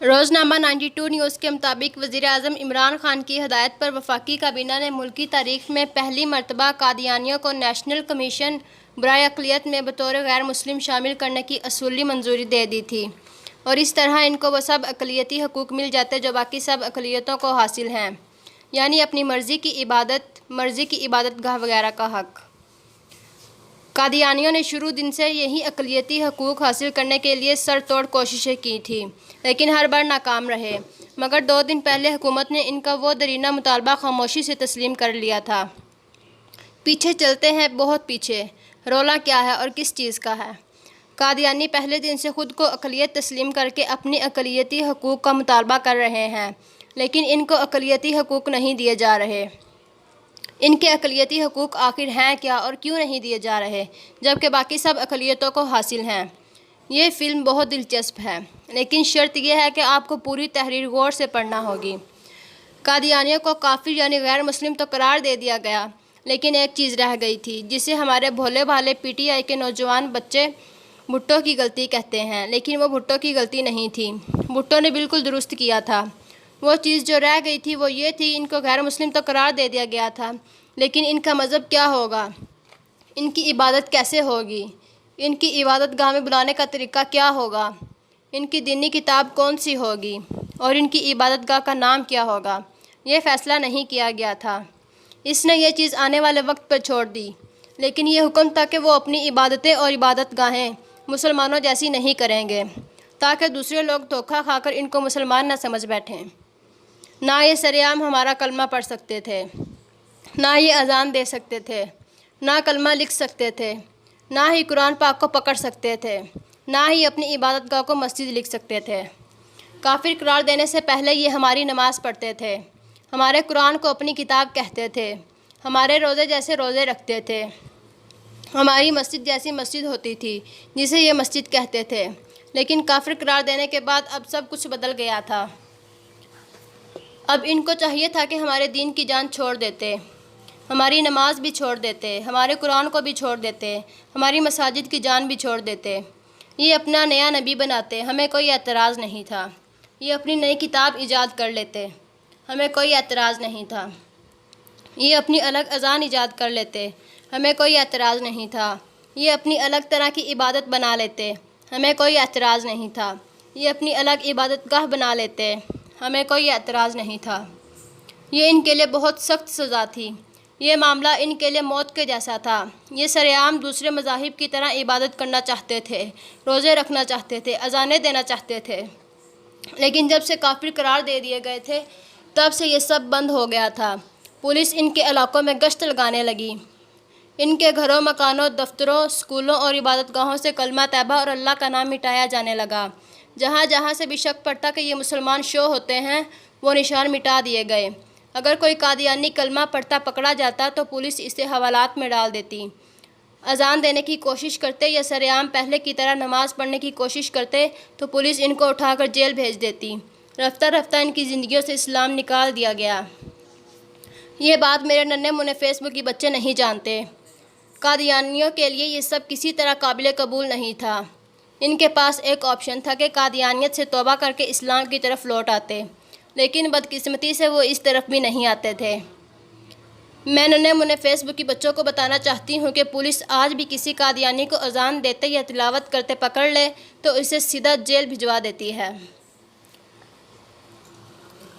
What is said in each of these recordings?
روزنامہ 92 نیوز کے مطابق وزیر اعظم عمران خان کی ہدایت پر وفاقی کابینہ نے ملکی تاریخ میں پہلی مرتبہ قادیانیوں کو نیشنل کمیشن برائے اقلیت میں بطور غیر مسلم شامل کرنے کی اصولی منظوری دے دی تھی، اور اس طرح ان کو وہ سب اقلیتی حقوق مل جاتے جو باقی سب اقلیتوں کو حاصل ہیں، یعنی اپنی مرضی کی عبادت گاہ وغیرہ کا حق۔ قادیانیوں نے شروع دن سے یہی اقلیتی حقوق حاصل کرنے کے لیے سر توڑ کوششیں کی تھیں، لیکن ہر بار ناکام رہے، مگر 2 دن پہلے حکومت نے ان کا وہ درینہ مطالبہ خاموشی سے تسلیم کر لیا تھا۔ پیچھے چلتے ہیں، بہت پیچھے۔ رولا کیا ہے اور کس چیز کا ہے؟ قادیانی پہلے دن سے خود کو اقلیت تسلیم کر کے اپنی اقلیتی حقوق کا مطالبہ کر رہے ہیں، لیکن ان کو اقلیتی حقوق نہیں دیے جا رہے۔ ان کے اقلیتی حقوق آخر ہیں کیا اور کیوں نہیں دیے جا رہے، جبکہ باقی سب اقلیتوں کو حاصل ہیں؟ یہ فلم بہت دلچسپ ہے، لیکن شرط یہ ہے کہ آپ کو پوری تحریر غور سے پڑھنا ہوگی۔ قادیانیوں کو کافر یعنی غیر مسلم تو قرار دے دیا گیا، لیکن ایک چیز رہ گئی تھی جسے ہمارے بھولے بھالے پی ٹی آئی کے نوجوان بچے بھٹو کی غلطی کہتے ہیں، لیکن وہ بھٹو کی غلطی نہیں تھی، بھٹو نے بالکل درست کیا تھا۔ وہ چیز جو رہ گئی تھی وہ یہ تھی، ان کو غیر مسلم تو قرار دے دیا گیا تھا، لیکن ان کا مذہب کیا ہوگا، ان کی عبادت کیسے ہوگی، ان کی عبادت گاہ میں بلانے کا طریقہ کیا ہوگا، ان کی دینی کتاب کون سی ہوگی، اور ان کی عبادت گاہ کا نام کیا ہوگا، یہ فیصلہ نہیں کیا گیا تھا۔ اس نے یہ چیز آنے والے وقت پر چھوڑ دی، لیکن یہ حکم تھا کہ وہ اپنی عبادتیں اور عبادت گاہیں مسلمانوں جیسی نہیں کریں گے، تاکہ دوسرے لوگ دھوکہ کھا کر ان کو مسلمان نہ سمجھ بیٹھیں۔ نہ یہ سرعام ہمارا کلمہ پڑھ سکتے تھے، نہ یہ اذان دے سکتے تھے، نہ کلمہ لکھ سکتے تھے، نہ ہی قرآن پاک کو پکڑ سکتے تھے، نہ ہی اپنی عبادت گاہ کو مسجد لکھ سکتے تھے۔ کافر قرار دینے سے پہلے یہ ہماری نماز پڑھتے تھے، ہمارے قرآن کو اپنی کتاب کہتے تھے، ہمارے روزے جیسے روزے رکھتے تھے، ہماری مسجد جیسی مسجد ہوتی تھی جسے یہ مسجد کہتے تھے، لیکن کافر قرار دینے کے بعد اب سب کچھ بدل گیا تھا۔ اب ان کو چاہیے تھا کہ ہمارے دین کی جان چھوڑ دیتے، ہماری نماز بھی چھوڑ دیتے، ہمارے قرآن کو بھی چھوڑ دیتے، ہماری مساجد کی جان بھی چھوڑ دیتے۔ یہ اپنا نیا نبی بناتے، ہمیں کوئی اعتراض نہیں تھا۔ یہ اپنی نئی کتاب ایجاد کر لیتے، ہمیں کوئی اعتراض نہیں تھا۔ یہ اپنی الگ اذان ایجاد کر لیتے، ہمیں کوئی اعتراض نہیں تھا۔ یہ اپنی الگ طرح کی عبادت بنا لیتے، ہمیں کوئی اعتراض نہیں تھا۔ یہ اپنی الگ عبادت گاہ بنا لیتے، ہمیں کوئی اعتراض نہیں تھا۔ یہ ان کے لیے بہت سخت سزا تھی، یہ معاملہ ان کے لیے موت کے جیسا تھا۔ یہ سرعام دوسرے مذاہب کی طرح عبادت کرنا چاہتے تھے، روزے رکھنا چاہتے تھے، اذانیں دینا چاہتے تھے، لیکن جب سے کافر قرار دے دیے گئے تھے تب سے یہ سب بند ہو گیا تھا۔ پولیس ان کے علاقوں میں گشت لگانے لگی، ان کے گھروں، مکانوں، دفتروں، اسکولوں اور عبادت گاہوں سے کلمہ طیبہ اور اللہ کا نام مٹایا جانے لگا۔ جہاں جہاں سے بھی شک پڑتا کہ یہ مسلمان شو ہوتے ہیں، وہ نشان مٹا دیے گئے۔ اگر کوئی قادیانی کلمہ پڑھتا پکڑا جاتا تو پولیس اسے حوالات میں ڈال دیتی۔ اذان دینے کی کوشش کرتے یا سرعام پہلے کی طرح نماز پڑھنے کی کوشش کرتے تو پولیس ان کو اٹھا کر جیل بھیج دیتی۔ رفتہ رفتہ ان کی زندگیوں سے اسلام نکال دیا گیا۔ یہ بات میرے ننھے منھے فیس بک کی بچے نہیں جانتے۔ قادیانیوں کے لیے یہ سب کسی طرح قابل قبول نہیں تھا۔ ان کے پاس ایک آپشن تھا کہ قادیانیت سے توبہ کر کے اسلام کی طرف لوٹ آتے، لیکن بدقسمتی سے وہ اس طرف بھی نہیں آتے تھے۔ میں ننھے منھے فیس بک کی بچوں کو بتانا چاہتی ہوں کہ پولیس آج بھی کسی قادیانی کو اذان دیتے یا تلاوت کرتے پکڑ لے تو اسے سیدھا جیل بھجوا دیتی ہے۔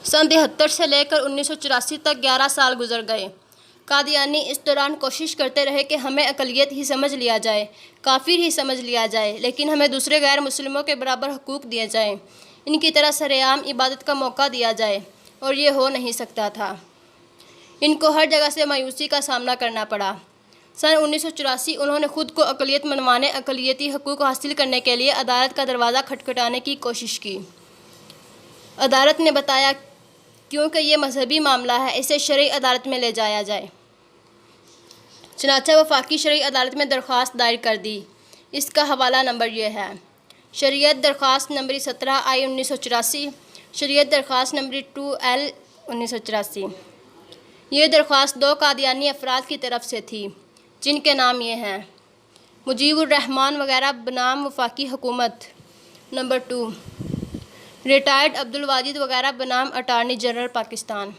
سن 73 سے لے کر 1984 تک 11 سال گزر گئے۔ قادیانی اس دوران کوشش کرتے رہے کہ ہمیں اقلیت ہی سمجھ لیا جائے، کافر ہی سمجھ لیا جائے، لیکن ہمیں دوسرے غیر مسلموں کے برابر حقوق دیے جائیں، ان کی طرح سرعام عبادت کا موقع دیا جائے، اور یہ ہو نہیں سکتا تھا۔ ان کو ہر جگہ سے مایوسی کا سامنا کرنا پڑا۔ سن 1984 انہوں نے خود کو اقلیت منوانے، اقلیتی حقوق حاصل کرنے کے لیے عدالت کا دروازہ کھٹکھٹانے کی کوشش کی۔ عدالت نے بتایا کیونکہ یہ مذہبی معاملہ ہے اسے شرعی عدالت میں لے جایا جائے۔ چنانچہ وفاقی شرعی عدالت میں درخواست دائر کر دی۔ اس کا حوالہ نمبر یہ ہے: شرعیت درخواست نمبر 17I 1984، شرعیت درخواست نمبر 2L 1984۔ یہ درخواست 2 قادیانی افراد کی طرف سے تھی، جن کے نام یہ ہیں: مجیب الرحمان وغیرہ بنام وفاقی حکومت۔ نمبر 2، ریٹائرڈ عبدالواجد وغیرہ بنام اٹارنی جنرل پاکستان۔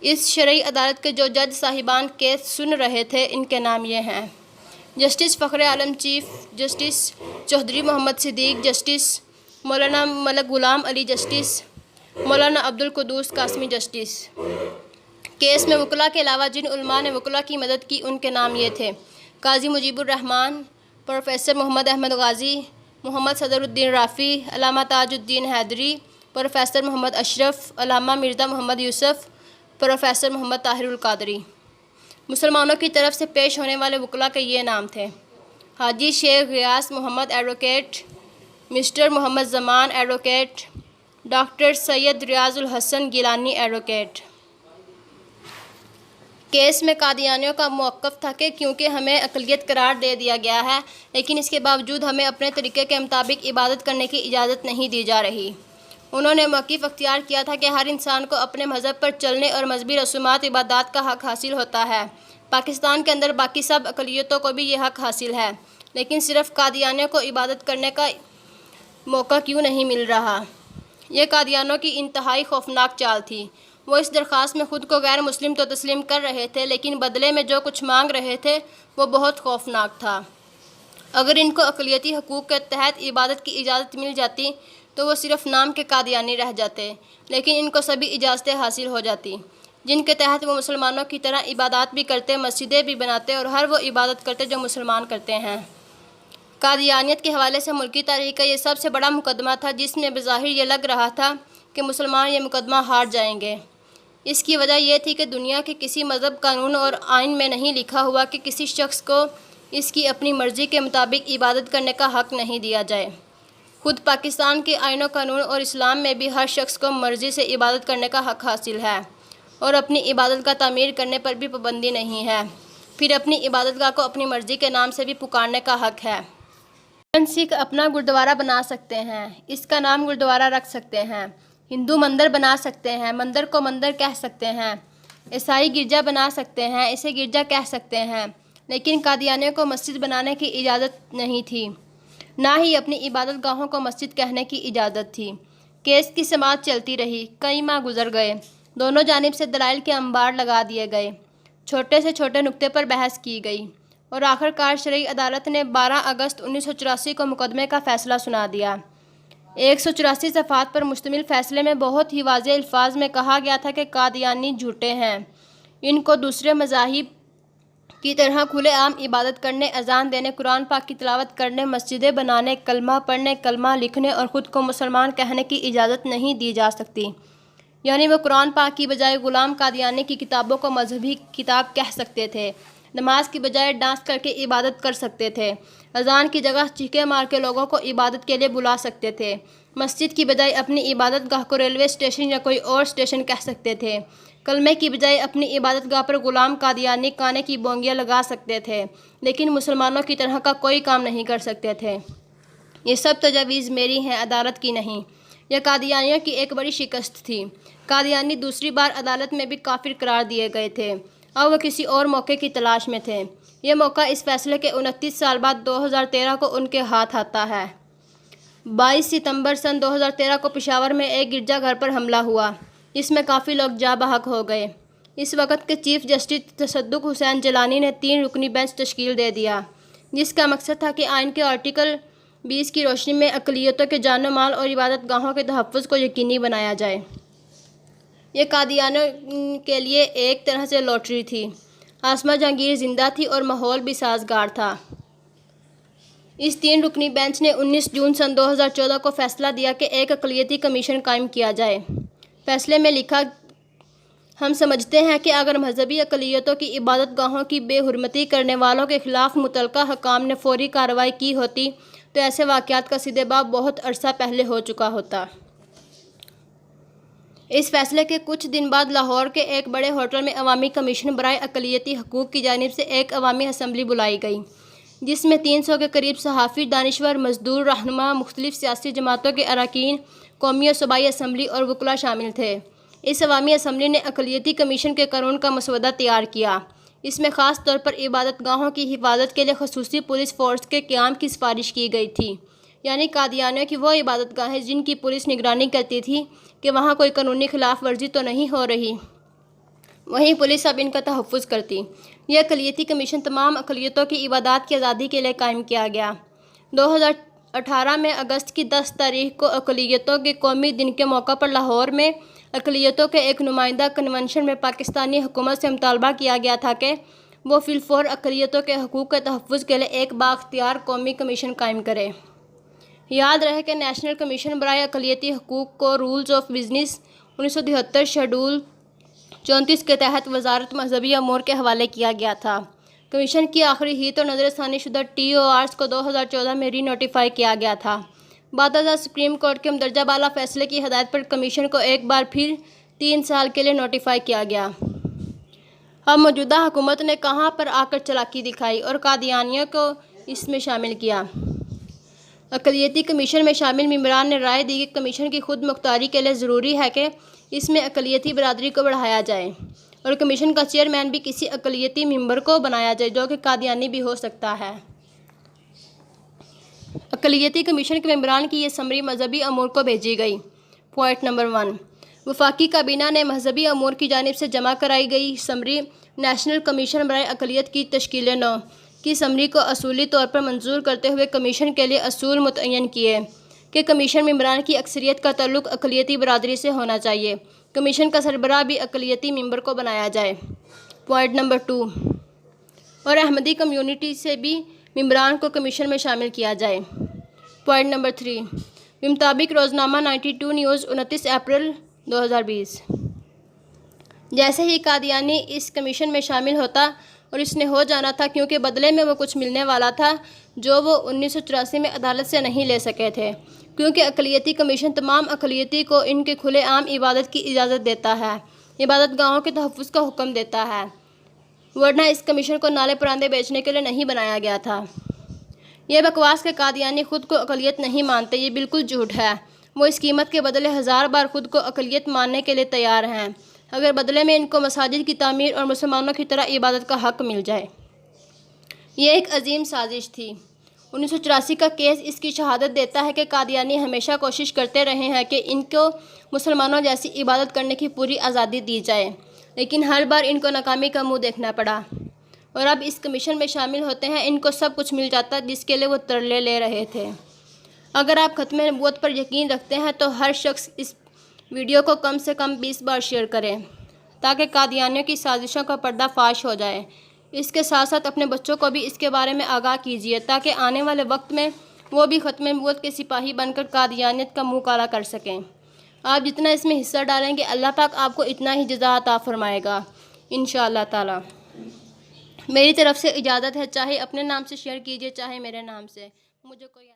اس شرعی عدالت کے جو جج صاحبان کیس سن رہے تھے ان کے نام یہ ہیں: جسٹس فخر عالم چیف جسٹس، چودھری محمد صدیق جسٹس، مولانا ملک غلام علی جسٹس، مولانا عبدالقدوس قاسمی جسٹس۔ کیس میں وکلاء کے علاوہ جن علماء نے وکلاء کی مدد کی ان کے نام یہ تھے: قاضی مجیب الرحمان، پروفیسر محمد احمد غازی، محمد صدر الدین رافی، علامہ تاج الدین حیدری، پروفیسر محمد اشرف، علامہ مرزا محمد یوسف، پروفیسر محمد طاہر القادری۔ مسلمانوں کی طرف سے پیش ہونے والے وکلاء کے یہ نام تھے: حاجی شیخ غیاث محمد advocate, mister Muhammad Zaman advocate, doctor سید ریاض الحسن گیلانی ایڈوکیٹ۔ کیس میں قادیانیوں کا موقف تھا کہ کیونکہ ہمیں اقلیت قرار دے دیا گیا ہے لیکن اس کے باوجود ہمیں اپنے طریقے کے مطابق عبادت کرنے کی اجازت نہیں دی جا رہی۔ انہوں نے موقف اختیار کیا تھا کہ ہر انسان کو اپنے مذہب پر چلنے اور مذہبی رسومات عبادات کا حق حاصل ہوتا ہے۔ پاکستان کے اندر باقی سب اقلیتوں کو بھی یہ حق حاصل ہے لیکن صرف قادیانیوں کو عبادت کرنے کا موقع کیوں نہیں مل رہا؟ یہ قادیانیوں کی انتہائی خوفناک چال تھی۔ وہ اس درخواست میں خود کو غیر مسلم تو تسلیم کر رہے تھے لیکن بدلے میں جو کچھ مانگ رہے تھے وہ بہت خوفناک تھا۔ اگر ان کو اقلیتی حقوق کے تحت عبادت کی اجازت مل جاتی تو وہ صرف نام کے قادیانی رہ جاتے لیکن ان کو سبھی اجازتیں حاصل ہو جاتی جن کے تحت وہ مسلمانوں کی طرح عبادات بھی کرتے، مسجدیں بھی بناتے اور ہر وہ عبادت کرتے جو مسلمان کرتے ہیں۔ قادیانیت کے حوالے سے ملکی تاریخ کا یہ سب سے بڑا مقدمہ تھا جس میں بظاہر یہ لگ رہا تھا کہ مسلمان یہ مقدمہ ہار جائیں گے۔ اس کی وجہ یہ تھی کہ دنیا کے کسی مذہب، قانون اور آئین میں نہیں لکھا ہوا کہ کسی شخص کو اس کی اپنی مرضی کے مطابق عبادت کرنے کا حق نہیں دیا جائے۔ خود پاکستان کے آئین و قانون اور اسلام میں بھی ہر شخص کو مرضی سے عبادت کرنے کا حق حاصل ہے اور اپنی عبادت کا تعمیر کرنے پر بھی پابندی نہیں ہے۔ پھر اپنی عبادت گاہ کو اپنی مرضی کے نام سے بھی پکارنے کا حق ہے۔ سکھ اپنا گردوارہ بنا سکتے ہیں، اس کا نام گردوارہ رکھ سکتے ہیں۔ ہندو مندر بنا سکتے ہیں، مندر کو مندر کہہ سکتے ہیں۔ عیسائی گرجا بنا سکتے ہیں، اسے گرجا کہہ سکتے ہیں۔ لیکن قادیانیوں کو مسجد بنانے کی اجازت نہیں تھی، نہ ہی اپنی عبادت گاہوں کو مسجد کہنے کی اجازت تھی۔ کیس کی سماعت چلتی رہی، کئی ماہ گزر گئے، دونوں جانب سے دلائل کے انبار لگا دیے گئے، چھوٹے سے چھوٹے نقطے پر بحث کی گئی اور آخرکار شرعی عدالت نے 12 اگست 1984 کو مقدمے کا فیصلہ سنا دیا۔ 184 صفحات پر مشتمل فیصلے میں بہت ہی واضح الفاظ میں کہا گیا تھا کہ قادیانی جھوٹے ہیں، ان کو دوسرے مذاہب کی طرح کھلے عام عبادت کرنے، اذان دینے، قرآن پاک کی تلاوت کرنے، مسجدیں بنانے، کلمہ پڑھنے، کلمہ لکھنے اور خود کو مسلمان کہنے کی اجازت نہیں دی جا سکتی۔ یعنی وہ قرآن پاک کی بجائے غلام قادیانی کی کتابوں کو مذہبی کتاب کہہ سکتے تھے، نماز کی بجائے ڈانس کر کے عبادت کر سکتے تھے، اذان کی جگہ چیخیں مار کے لوگوں کو عبادت کے لیے بلا سکتے تھے، مسجد کی بجائے اپنی عبادت گاہ کو ریلوے اسٹیشن یا کوئی اور اسٹیشن کہہ سکتے تھے، کلمے کی بجائے اپنی عبادت گاہ پر غلام قادیانی کانے کی بونگیاں لگا سکتے تھے لیکن مسلمانوں کی طرح کا کوئی کام نہیں کر سکتے تھے۔ یہ سب تجاویز میری ہیں، عدالت کی نہیں۔ یہ قادیانیوں کی ایک بڑی شکست تھی۔ قادیانی دوسری بار عدالت میں بھی کافر قرار دیے گئے تھے، اب وہ کسی اور موقع کی تلاش میں تھے۔ یہ موقع اس فیصلے کے 29 سال بعد 2013 کو ان کے ہاتھ آتا ہے۔ 22 ستمبر سن 2013 کو پشاور میں ایک گرجا گھر پر حملہ ہوا، اس میں کافی لوگ جاں بحق ہو گئے۔ اس وقت کے چیف جسٹس تصدق حسین جیلانی نے 3 رکنی بینچ تشکیل دے دیا جس کا مقصد تھا کہ آئین کے آرٹیکل 20 کی روشنی میں اقلیتوں کے جان و مال اور عبادت گاہوں کے تحفظ کو یقینی بنایا جائے۔ یہ قادیانیوں کے لیے ایک طرح سے لاٹری تھی۔ عاصمہ جہانگیر زندہ تھی اور ماحول بھی سازگار تھا۔ اس 3 رکنی بینچ نے 19 جون سن 2014 کو فیصلہ دیا کہ ایک اقلیتی کمیشن قائم کیا جائے۔ فیصلے میں لکھا، ہم سمجھتے ہیں کہ اگر مذہبی اقلیتوں کی عبادت گاہوں کی بے حرمتی کرنے والوں کے خلاف متعلقہ حکام نے فوری کارروائی کی ہوتی تو ایسے واقعات کا سدے باب بہت عرصہ پہلے ہو چکا ہوتا۔ اس فیصلے کے کچھ دن بعد لاہور کے ایک بڑے ہوٹل میں عوامی کمیشن برائے اقلیتی حقوق کی جانب سے ایک عوامی اسمبلی بلائی گئی جس میں 300 کے قریب صحافی، دانشور، مزدور، رہنما، مختلف سیاسی جماعتوں کے اراکین، قومی و صوبائی اسمبلی اور وکلاء شامل تھے۔ اس عوامی اسمبلی نے اقلیتی کمیشن کے قانون کا مسودہ تیار کیا۔ اس میں خاص طور پر عبادت گاہوں کی حفاظت کے لیے خصوصی پولیس فورس کے قیام کی سفارش کی گئی تھی۔ یعنی قادیانیوں کی وہ عبادت گاہیں جن کی پولیس نگرانی کرتی تھی کہ وہاں کوئی قانونی خلاف ورزی تو نہیں ہو رہی، وہیں پولیس اب ان کا تحفظ کرتی۔ یہ اقلیتی کمیشن تمام اقلیتوں کی عبادات کی آزادی کے لیے قائم کیا گیا۔ 2018 میں اگست کی 10 تاریخ کو اقلیتوں کے قومی دن کے موقع پر لاہور میں اقلیتوں کے ایک نمائندہ کنونشن میں پاکستانی حکومت سے مطالبہ کیا گیا تھا کہ وہ فی الفور اقلیتوں کے حقوق کے تحفظ کے لیے ایک بااختیار قومی کمیشن قائم کرے۔ یاد رہے کہ نیشنل کمیشن برائے اقلیتی حقوق کو رولز آف بزنس 1973 شیڈول 34 کے تحت وزارت مذہبی امور کے حوالے کیا گیا تھا۔ کمیشن کی آخری ہیت اور نظر ثانی شدہ TORs کو 2014 میں ری نوٹیفائی کیا گیا تھا۔ بعد ازاں سپریم کورٹ کے مندرجہ بالا فیصلے کی ہدایت پر کمیشن کو ایک بار پھر 3 سال کے لیے نوٹیفائی کیا گیا۔ اب موجودہ حکومت نے کہاں پر آ کر چالاکی دکھائی اور قادیانیوں کو اس میں شامل کیا؟ اقلیتی کمیشن میں شامل ممبران نے رائے دی کہ کمیشن کی خود مختاری کے لیے ضروری ہے کہ اس میں اقلیتی برادری کو بڑھایا جائے اور کمیشن کا چیئرمین بھی کسی اقلیتی ممبر کو بنایا جائے جو کہ قادیانی بھی ہو سکتا ہے۔ اقلیتی کمیشن کے ممبران کی یہ سمری مذہبی امور کو بھیجی گئی۔ پوائنٹ نمبر 1، وفاقی کابینہ نے مذہبی امور کی جانب سے جمع کرائی گئی سمری نیشنل کمیشن برائے اقلیت کی تشکیل نو کی سمری کو اصولی طور پر منظور کرتے ہوئے کمیشن کے لیے اصول متعین کیے کہ کمیشن ممبران کی اکثریت کا تعلق اقلیتی برادری سے ہونا چاہیے۔ کمیشن کا سربراہ بھی اقلیتی ممبر کو بنایا جائے۔ پوائنٹ نمبر 2، اور احمدی کمیونٹی سے بھی ممبران کو کمیشن میں شامل کیا جائے۔ پوائنٹ نمبر 3، بمطابق روزنامہ 92 نیوز 29 اپریل 2020۔ جیسے ہی قادیانی اس کمیشن میں شامل ہوتا اور اس نے ہو جانا تھا کیونکہ بدلے میں وہ کچھ ملنے والا تھا جو وہ 1984 میں عدالت سے نہیں لے سکے تھے، کیونکہ اقلیتی کمیشن تمام اقلیتی کو ان کے کھلے عام عبادت کی اجازت دیتا ہے، عبادت گاہوں کے تحفظ کا حکم دیتا ہے، ورنہ اس کمیشن کو نالے پرندے بیچنے کے لیے نہیں بنایا گیا تھا۔ یہ بکواس کہ قادیانی خود کو اقلیت نہیں مانتے، یہ بالکل جھوٹ ہے۔ وہ اس قیمت کے بدلے 1000 بار خود کو اقلیت ماننے کے لیے تیار ہیں اگر بدلے میں ان کو مساجد کی تعمیر اور مسلمانوں کی طرح عبادت کا حق مل جائے۔ یہ ایک عظیم سازش تھی۔ 1984 کا کیس اس کی شہادت دیتا ہے کہ قادیانی ہمیشہ کوشش کرتے رہے ہیں کہ ان کو مسلمانوں جیسی عبادت کرنے کی پوری آزادی دی جائے، لیکن ہر بار ان کو ناکامی کا منہ دیکھنا پڑا، اور اب اس کمیشن میں شامل ہوتے ہیں ان کو سب کچھ مل جاتا جس کے لیے وہ ترلے لے رہے تھے۔ اگر آپ ختم نبوت پر یقین رکھتے ہیں تو ہر شخص اس ویڈیو کو کم سے کم 20 بار شیئر کرے تاکہ قادیانیوں کی سازشوں کا پردہ فاش ہو جائے۔ اس کے ساتھ ساتھ اپنے بچوں کو بھی اس کے بارے میں آگاہ کیجیے تاکہ آنے والے وقت میں وہ بھی ختم نبوت کے سپاہی بن کر قادیانیت کا منہ کالا کر سکیں۔ آپ جتنا اس میں حصہ ڈالیں گے اللہ پاک آپ کو اتنا ہی جزا عطا فرمائے گا انشاءاللہ تعالی۔ میری طرف سے اجازت ہے، چاہے اپنے نام سے شیئر کیجیے چاہے میرے نام سے، مجھے کوئی